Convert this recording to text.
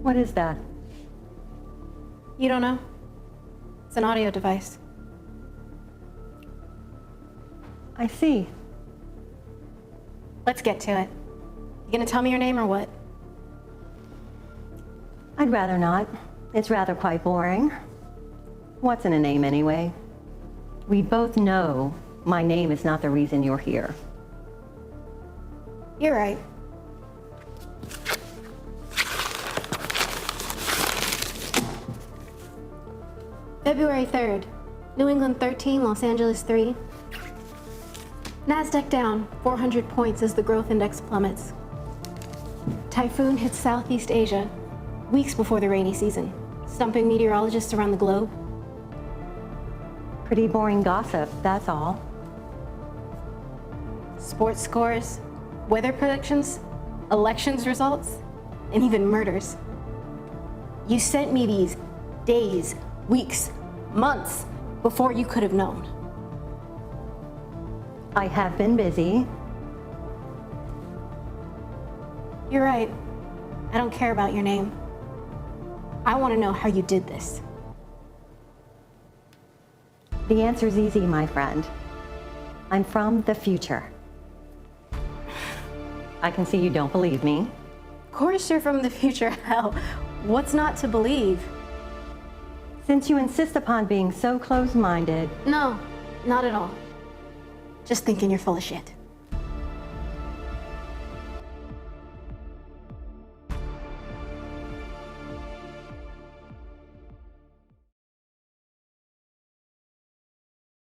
What is that? You don't know? It's an audio device. I see. Let's get to it. You gonna tell me your name or what? I'd rather not. It's rather quite boring. What's in a name anyway? We both know my name is not the reason you're here. You're right. February 3rd, New England 13, Los Angeles 3. NASDAQ down 400 points as the growth index plummets. Typhoon hits Southeast Asia weeks before the rainy season, stumping meteorologists around the globe. Pretty boring gossip, that's all. Sports scores, weather predictions, elections results, and even murders. You sent me these days, weeks, months before you could have known. I have been busy. You're right. I don't care about your name. I want to know how you did this. The answer's easy, my friend. I'm from the future. I can see you don't believe me. Of course you're from the future. Hell, what's not to believe? Since you insist upon being so close-minded, No, not at all. Just thinking you're full of shit.